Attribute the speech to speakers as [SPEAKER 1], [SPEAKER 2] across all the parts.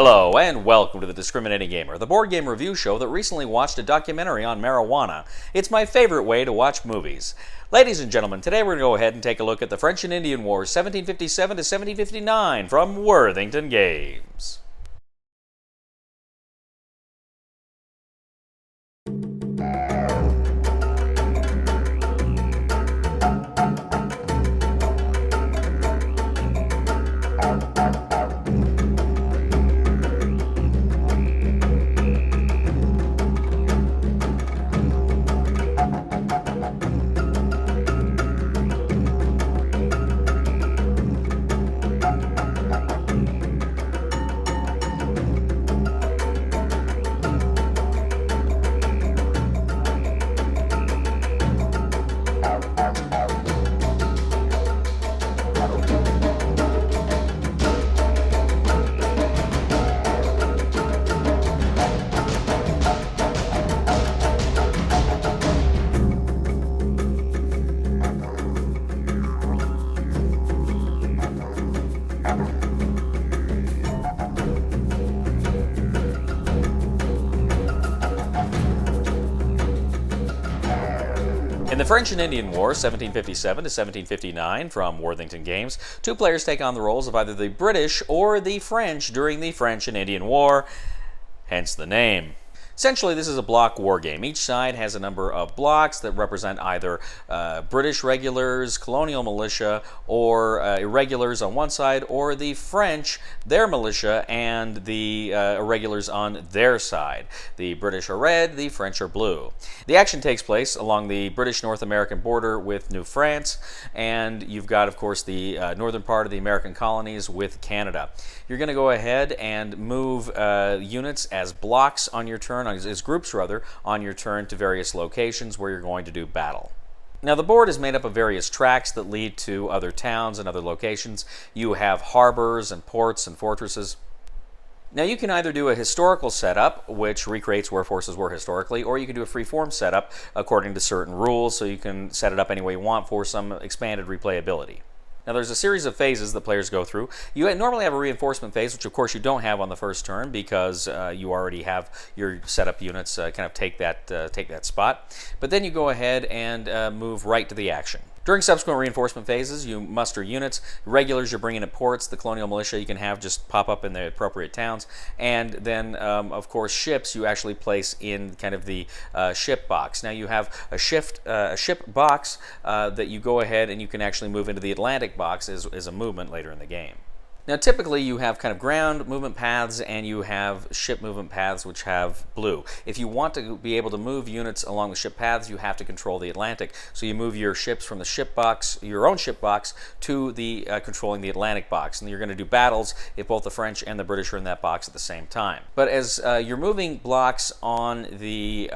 [SPEAKER 1] Hello and welcome to The Discriminating Gamer, the board game review show that recently watched a documentary on marijuana. It's my favorite way to watch movies. Ladies and gentlemen, today we're going to go ahead and take a look at the French and Indian Wars 1757 to 1759 from Worthington Games. In the French and Indian War, 1757 to 1759, from Worthington Games, two players take on the roles of either the British or the French during the French and Indian War, hence the name. Essentially, this is a block war game. Each side has a number of blocks that represent either British regulars, colonial militia, or irregulars on one side, or the French, their militia, and the irregulars on their side. The British are red, the French are blue. The action takes place along the British North American border with New France, and you've got, of course, the northern part of the American colonies with Canada. You're going to go ahead and move units as blocks on your turn, as groups rather, on your turn to various locations where you're going to do battle. Now, the board is made up of various tracks that lead to other towns and other locations. You have harbors and ports and fortresses. Now, you can either do a historical setup, which recreates where forces were historically, or you can do a free-form setup according to certain rules, so you can set it up any way you want for some expanded replayability. Now, there's a series of phases that players go through. You normally have a reinforcement phase, which of course you don't have on the first turn because you already have your setup units kind of take that spot. But then you go ahead and move right to the action. During subsequent reinforcement phases, you muster units. Regulars, you're bringing in ports. The colonial militia you can have just pop up in the appropriate towns. And then, of course, ships you actually place in kind of the ship box. Now, you have a ship box that you go ahead and you can actually move into the Atlantic box as a movement later in the game. Now, typically, you have kind of ground movement paths and you have ship movement paths which have blue. If you want to be able to move units along the ship paths, you have to control the Atlantic. So you move your ships from the ship box, your own ship box, to the controlling the Atlantic box. And you're going to do battles if both the French and the British are in that box at the same time. But as you're moving blocks on the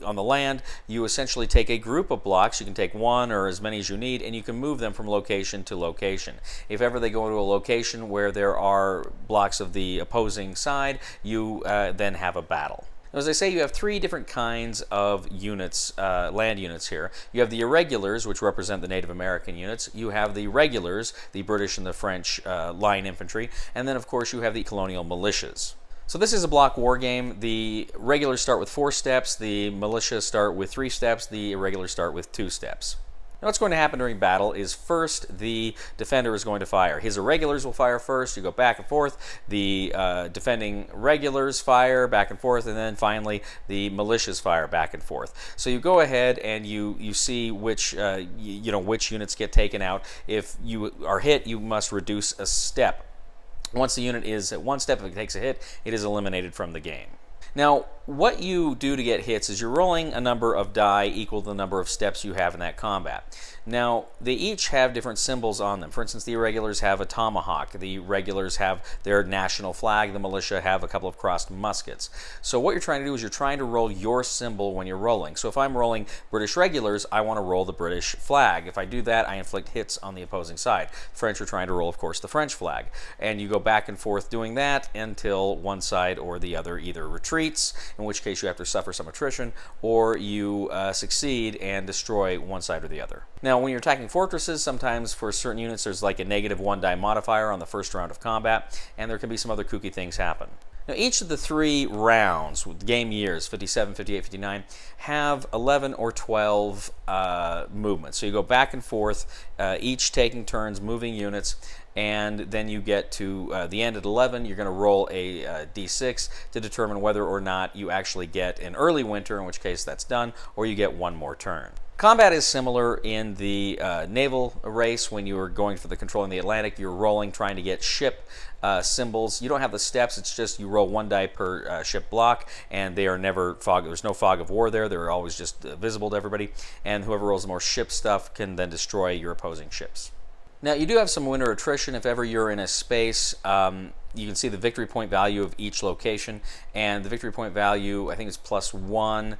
[SPEAKER 1] land, you essentially take a group of blocks. You can take one or as many as you need, and you can move them from location to location. If ever they go to a location where there are blocks of the opposing side, you then have a battle. Now, as I say, you have three different kinds of units, land units here. You have the irregulars, which represent the Native American units. You have the regulars, the British and the French line infantry. And then, of course, you have the colonial militias. So this is a block war game. The regulars start with 4 steps. The militia start with 3 steps. The irregulars start with 2 steps. Now, what's going to happen during battle is first the defender is going to fire. His irregulars will fire first. You go back and forth. The defending regulars fire back and forth, and then finally the militias fire back and forth. So you go ahead and you see which which units get taken out. If you are hit, you must reduce a step. Once the unit is at 1 step, if it takes a hit, it is eliminated from the game. Now, what you do to get hits is you're rolling a number of die equal to the number of steps you have in that combat. Now, they each have different symbols on them. For instance, the irregulars have a tomahawk. The regulars have their national flag. The militia have a couple of crossed muskets. So what you're trying to do is you're trying to roll your symbol when you're rolling. So if I'm rolling British regulars, I want to roll the British flag. If I do that, I inflict hits on the opposing side. French are trying to roll, of course, the French flag. And you go back and forth doing that until one side or the other either retreats retreats, in which case you have to suffer some attrition, or you succeed and destroy one side or the other. Now, when you're attacking fortresses, sometimes for certain units there's like a -1 die modifier on the first round of combat, and there can be some other kooky things happen. Now, each of the 3 rounds, with game years, 57, 58, 59, have 11 or 12 movements. So you go back and forth, each taking turns, moving units, and then you get to the end at 11. You're going to roll a d6 to determine whether or not you actually get an early winter, in which case that's done, or you get one more turn. Combat is similar in the naval race. When you are going for the controlling the Atlantic, you're rolling, trying to get ship symbols. You don't have the steps. It's just you roll 1 die per ship block, and they are never fog. There's no fog of war there. They're always just visible to everybody, and whoever rolls the more ship stuff can then destroy your opposing ships. Now, you do have some winter attrition if ever you're in a space. You can see the victory point value of each location, and the victory point value, I think it's +1,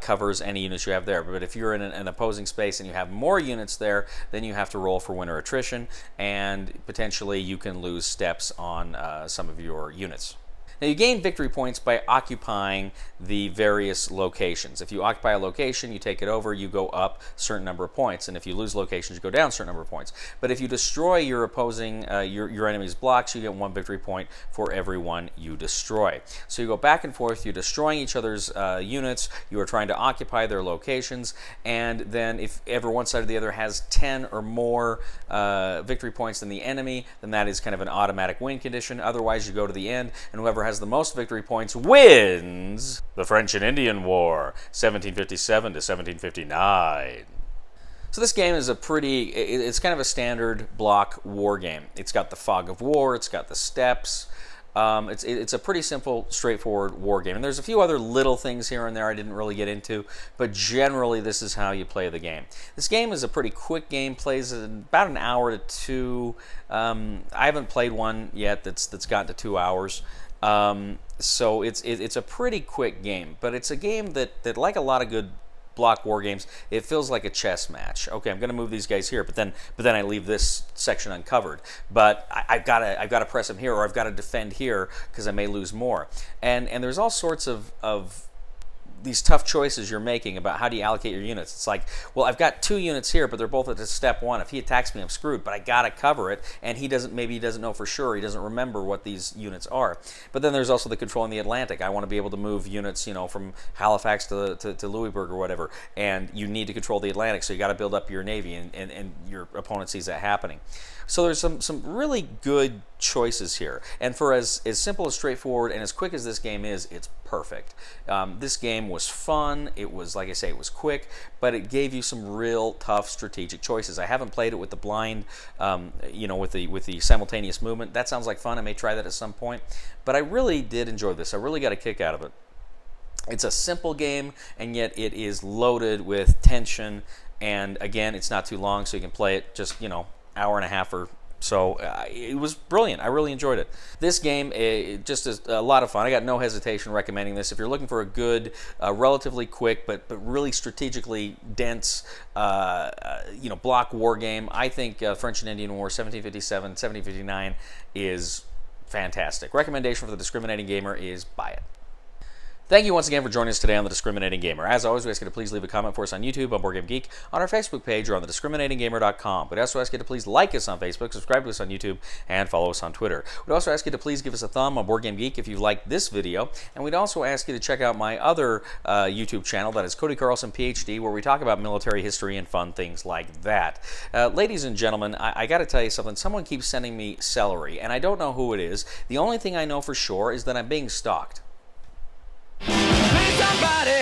[SPEAKER 1] covers any units you have there. But if you're in an opposing space and you have more units there, then you have to roll for winter attrition, and potentially you can lose steps on some of your units. Now, you gain victory points by occupying the various locations. If you occupy a location, you take it over, you go up a certain number of points. And if you lose locations, you go down a certain number of points. But if you destroy your opposing, your enemy's blocks, you get 1 victory point for every one you destroy. So you go back and forth, you're destroying each other's units, you are trying to occupy their locations, and then if ever one side or the other has 10 or more victory points than the enemy, then that is kind of an automatic win condition. Otherwise, you go to the end, and whoever has the most victory points wins the French and Indian War, 1757 to 1759. So this game is it's kind of a standard block war game. It's got the fog of war, it's got the steps. It's a pretty simple, straightforward war game. And there's a few other little things here and there I didn't really get into, but generally this is how you play the game. This game is a pretty quick game, plays in about an hour to 2. I haven't played one yet that's gotten to 2 hours. So it's a pretty quick game, but it's a game that like a lot of good block war games, it feels like a chess match. Okay, I'm going to move these guys here, but then I leave this section uncovered. But I've got to press them here, or I've got to defend here because I may lose more. And there's all sorts of these tough choices you're making about how do you allocate your units. It's like, well, I've got 2 units here, but they're both at step 1. If he attacks me, I'm screwed, but I gotta cover it, and maybe he doesn't know for sure, he doesn't remember what these units are. But then there's also the controlling the Atlantic. I want to be able to move units, from Halifax to Louisburg or whatever, and you need to control the Atlantic, so you got to build up your navy, and your opponent sees that happening. So there's some really good choices here, and for as simple, as straightforward, and as quick as this game is, it's perfect. This game was fun. It was, like I say, it was quick, but it gave you some real tough strategic choices. I haven't played it with the blind, with the simultaneous movement. That sounds like fun. I may try that at some point, but I really did enjoy this. I really got a kick out of it. It's a simple game, and yet it is loaded with tension, and again, it's not too long, so you can play it just, hour and a half or so. It was brilliant. I really enjoyed it. This game just is a lot of fun. I got no hesitation recommending this. If you're looking for a good, relatively quick, but really strategically dense, block war game, I think French and Indian War 1757, 1759 is fantastic. Recommendation for the discriminating gamer is buy it. Thank you once again for joining us today on The Discriminating Gamer. As always, we ask you to please leave a comment for us on YouTube, on BoardGame Geek, on our Facebook page, or on thediscriminatinggamer.com. We'd also ask you to please like us on Facebook, subscribe to us on YouTube, and follow us on Twitter. We'd also ask you to please give us a thumb on BoardGame Geek if you liked this video, and we'd also ask you to check out my other YouTube channel, that is Cody Carlson, PhD, where we talk about military history and fun things like that. Ladies and gentlemen, I got to tell you something. Someone keeps sending me celery, and I don't know who it is. The only thing I know for sure is that I'm being stalked. Somebody